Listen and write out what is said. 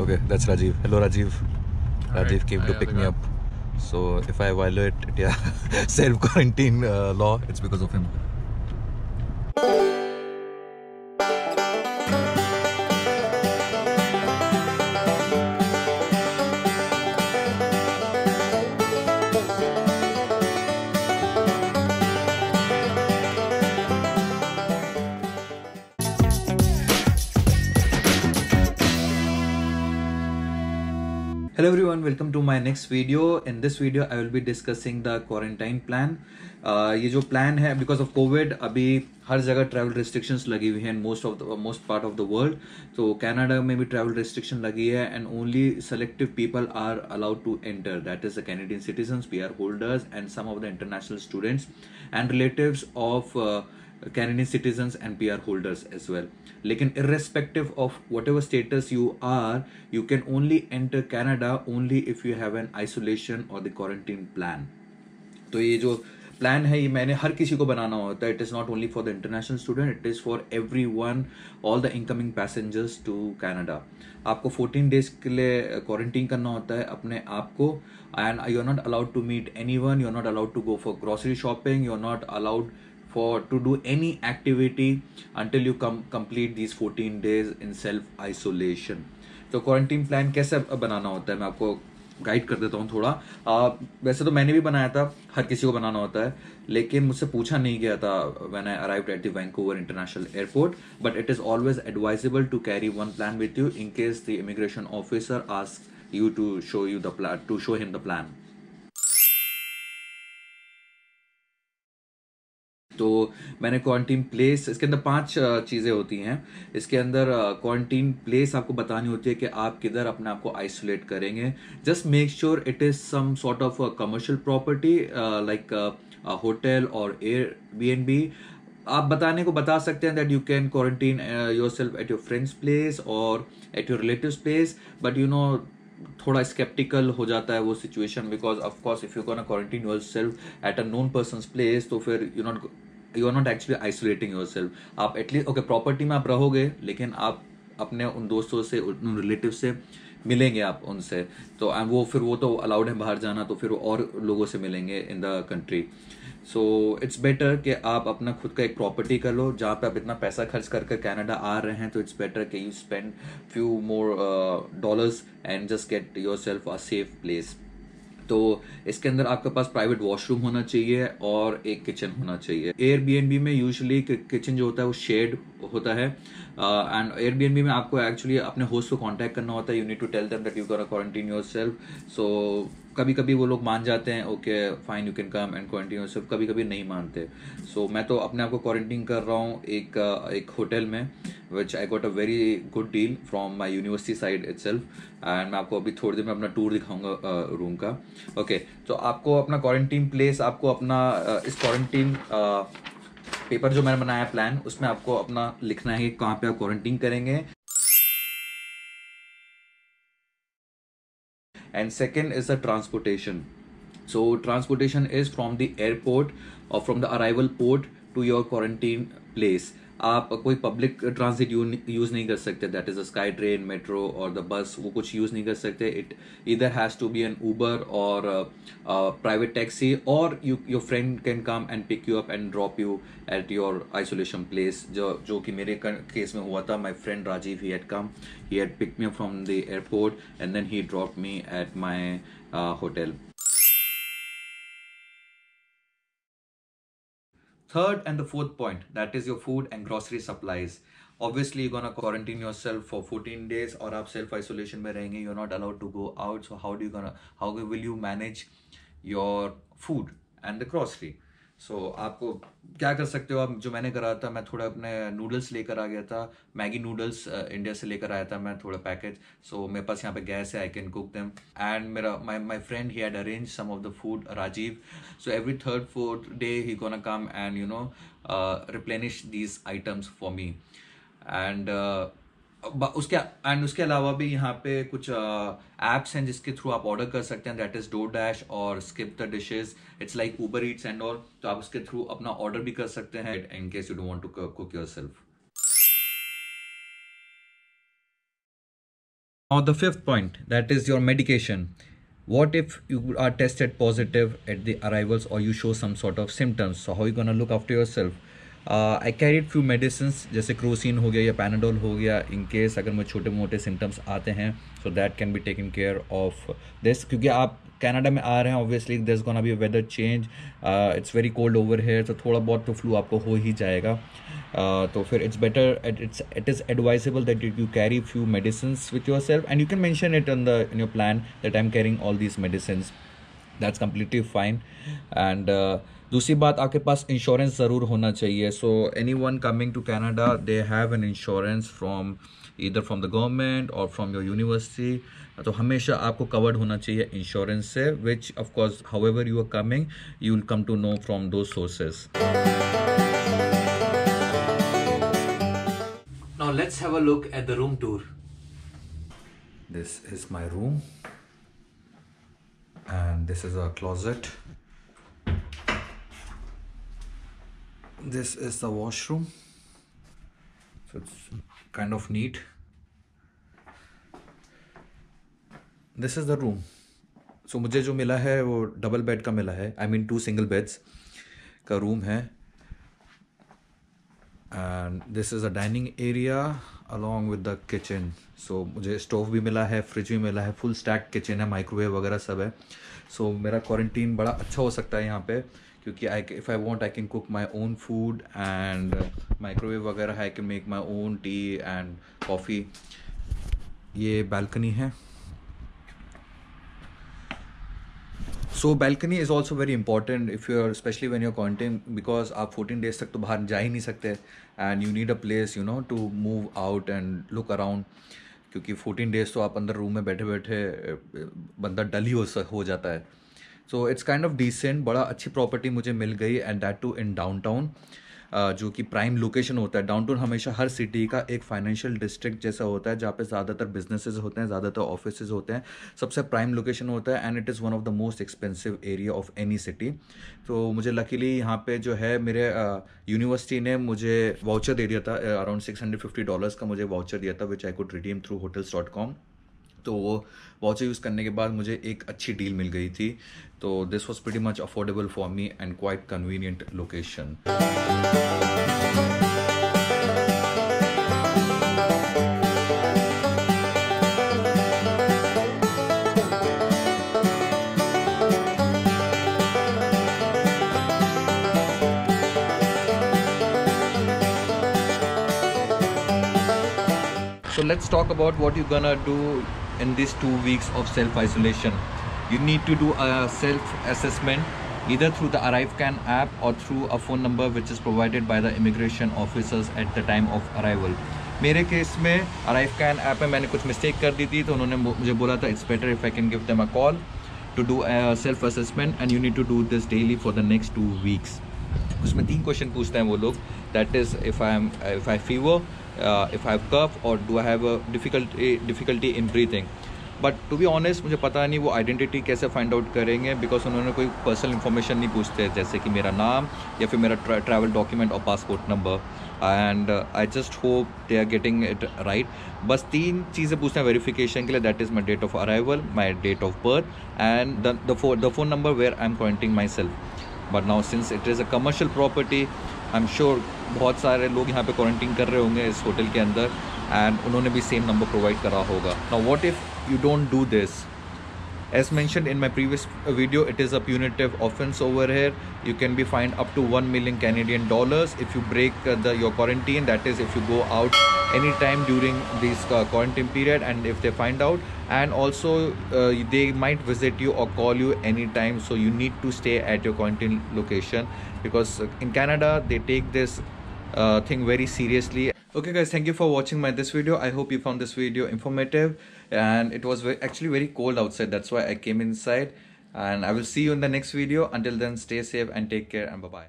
Okay, that's Rajiv. Hello, Rajiv. Rajiv came to Hi, pick me how's up. So if I violate self quarantine law, it's because of him. Hello everyone, welcome to my next video. In this video, I will be discussing the quarantine plan. ये जो plan है because of COVID अभी हर जगह travel restrictions लगी हुई हैं most part of the world. तो Canada में भी travel restriction लगी है and only selective people are allowed to enter. That is the Canadian citizens, PR holders, and some of the international students and relatives of Canadian citizens and PR holders as well. लेकिन irrespective of whatever status you are, you can only enter Canada only if you have an isolation or the quarantine plan. तो ये जो plan है ये मैंने हर किसी को बनाना होता है. It is not only for the international student, it is for everyone, all the incoming passengers to Canada. आपको 14 डेज के लिए क्वारंटीन करना होता है अपने आप को. And you are not allowed to meet anyone, you are not allowed to go for grocery shopping, you are not allowed to do any activity until you complete these 14 days in self isolation. तो quarantine plan कैसे बनाना होता है मैं आपको guide कर देता हूँ थोड़ा. वैसे तो मैंने भी बनाया था, हर किसी को बनाना होता है, लेकिन मुझसे पूछा नहीं गया था when I arrived at the Vancouver International Airport. But it is always advisable to carry one plan with you in case the immigration officer asks you to show him the plan. तो मैंने quarantine place, इसके अंदर 5 चीज़ें होती हैं. इसके अंदर quarantine place आपको बतानी होती है कि आप किधर अपने आप को आइसोलेट करेंगे. Just make sure it is some sort of commercial property like hotel और एयरबीएनबी. आप बताने को बता सकते हैं that you can quarantine yourself at your friend's place और at your relative's place, but थोड़ा स्केप्टिकल हो जाता है वो situation, because of course if you gonna quarantine yourself at a known person's place तो फिर you are not actually isolating yourself. आप at least okay property में आप रहोगे, लेकिन आप अपने उन दोस्तों से, उन रिलेटिव से मिलेंगे आप उनसे. तो वो तो अलाउड है बाहर जाना, तो फिर वो और लोगों से मिलेंगे in the country. So it's better कि आप अपना खुद का एक प्रॉपर्टी कर लो जहाँ पे आप इतना पैसा खर्च कर कनाडा आ रहे हैं. तो इट्स बेटर कि you spend few more dollars and just get your self a safe place. तो इसके अंदर आपके पास प्राइवेट वॉशरूम होना चाहिए और एक किचन होना चाहिए. एयरबीएनबी में यूजुअली किचन जो होता है वो शेड होता है. एंड एयरबीएनबी में आपको एक्चुअली अपने होस्ट को कांटेक्ट करना होता है. You need to tell them that you gonna quarantine yourself. So कभी कभी वो लोग मान जाते हैं, okay fine you can come and quarantine yourself. कभी कभी नहीं मानते. सो मैं तो अपने आप को क्वारंटाइन कर रहा हूँ एक होटल में, which I got a very good deal from my university side itself. And मैं आपको अभी थोड़ी देर में अपना टूर दिखाऊंगा रूम का. ओके, तो आपको अपना क्वारंटीन प्लेस, आपको अपना इस क्वारंटीन पेपर जो मैंने बनाया प्लान, उसमें आपको अपना लिखना है कि कहाँ पे आप क्वारंटीन करेंगे. And second is the transportation. So transportation is from the airport or from the arrival port to your quarantine place. आप कोई पब्लिक ट्रांसिट यूज नहीं कर सकते. That is a sky train, metro और द बस, वो कुछ use नहीं कर सकते. इट इधर has to be an Uber और प्राइवेट टैक्सी, और your friend can come and pick you up and drop you at your isolation place. जो कि मेरे केस में हुआ था. My friend Rajeev, he had come, he had pick me up from the airport and then he drop me at my hotel. Third and the fourth point, that is your food and grocery supplies. Obviously you're gonna quarantine yourself for 14 days और आप self isolation में रहेंगे. You're not allowed to go out. So how will you manage your food and the grocery? So आपको क्या कर सकते हो आप, जो मैंने करा था, मैं थोड़ा अपने नूडल्स लेकर आ गया था. मैगी नूडल्स इंडिया से लेकर आया था मैं, थोड़ा पैकेज. सो मेरे पास यहाँ पे गैस है, I can cook them. And मेरा my friend he had arrange some of the food, Rajeev. So every third fourth day he gonna come and replenish these items for me. And उसके अलावा भी यहाँ पे कुछ एप्स हैं जिसके थ्रू आप ऑर्डर कर सकते हैं. दैट इज डोर डैश और skip the dishes. It's like Uber Yeats and all. तो आप उसके थ्रू अपना ऑर्डर भी कर सकते हैं in case you don't want to cook yourself. Now the fifth point, that is your medication. What if you are tested positive at the arrivals or you show some sort of symptoms? So how are you gonna look after yourself? I carried few medicines जैसे Crocin हो गया या Panadol हो गया, in case अगर मुझे छोटे मोटे सिम्टम्स आते हैं, so that can be taken care of this. क्योंकि आप कनाडा में आ रहे हैं, obviously there is gonna be weather change, it's very cold over here, तो थोड़ा बहुत तो फ्लू आपको हो ही जाएगा. तो फिर it's better, it is advisable that you carry few medicine with yourself, and you can mention it in your plan that I am carrying all these medicine. That's completely fine. And दूसरी बात, आपके पास insurance ज़रूर होना चाहिए. So anyone coming to Canada, they have an insurance from either from the government और from your university. तो हमेशा आपको कवर्ड होना चाहिए इंश्योरेंस से, which of course however you are coming, you will come to know from those sources. Now let's have a look at the room tour. This is my room, and this is a closet. This is the washroom, so it's kind of neat. This is the room. So मुझे जो मिला है वो double bed का मिला है, I mean 2 single beds का room है. And this is a dining area along with the kitchen. So मुझे स्टोव भी मिला है, फ्रिज भी मिला है, फुल स्टैक किचन है, माइक्रोवेव वगैरह सब है. सो मेरा क्वारंटीन बड़ा अच्छा हो सकता है यहाँ पे, क्योंकि if I want I can cook my own food, and microwave वगैरह I can make my own tea and coffee. ये बालकनी है. So balcony is also very important if you are, especially when you are quarantine, because आप 14 days तक तो बाहर जा ही नहीं सकते, and you need a place you know to move out and look around. क्योंकि 14 days तो आप अंदर रूम में बैठे बैठे बंदा डल ही हो जाता है. So it's kind of decent, बड़ा अच्छी प्रॉपर्टी मुझे मिल गई, and that too in downtown, जो कि प्राइम लोकेशन होता है. डाउनटाउन हमेशा हर सिटी का एक फाइनेंशियल डिस्ट्रिक्ट जैसा होता है, जहाँ पे ज़्यादातर बिजनेसेस होते हैं, ज़्यादातर ऑफिसेज होते हैं, सबसे प्राइम लोकेशन होता है, and it is one of the most expensive area of any city. तो मुझे लकीली यहाँ पे जो है मेरे यूनिवर्सिटी ने मुझे वाउचर दे दिया था, अराउंड $650 का मुझे वाउचर दिया था, which I could redeem through hotels.com. तो वो वाउचर यूज़ करने के बाद मुझे एक अच्छी डील मिल गई थी. तो this was pretty much affordable for me and quite convenient location. So let's talk about what you're gonna do in these 2 weeks of self-isolation. You need to do a self-assessment either through the ArriveCan app or through a phone number which is provided by the immigration officers at the time of arrival. मेरे case में ArriveCan app में मैंने कुछ mistake कर दी थी, तो उन्होंने मुझे बोला था it's better if I can give them a call to do a self-assessment, and you need to do this daily for the next 2 weeks. उसमें 3 क्वेश्चन पूछते हैं वो लोग, that is if I fever, if I have cough, or do I have a difficulty in breathing. But to be honest मुझे पता नहीं वो identity कैसे फाइंड आउट करेंगे, बिकॉज उन्होंने कोई पर्सनल इन्फॉर्मेशन नहीं पूछते, जैसे कि मेरा नाम या फिर मेरा ट्रैवल डॉक्यूमेंट और passport number. And I just hope they are getting it right. बस 3 चीज़ें पूछते हैं वेरिफिकेशन के लिए, that is my date of arrival, my date of birth, and the phone number where I am quarantining myself. But now since it is a commercial property, I am sure बहुत सारे लोग यहाँ पे quarantine कर रहे होंगे इस hotel के अंदर, एंड उन्होंने भी सेम नंबर प्रोवाइड करा होगा. Now what if you don't do this? As mentioned in my previous video, it is a punitive offense over here. You can be fined up to 1 million Canadian dollars if you break your quarantine. That is, if you go out anytime during this quarantine period, and if they find out, and also they might visit you or call you anytime, so you need to stay at your quarantine location, because in Canada they take this thing very seriously. Okay guys, thank you for watching this video. I hope you found this video informative, and it was actually very cold outside, that's why I came inside, and I will see you in the next video. Until then, stay safe and take care, and bye bye.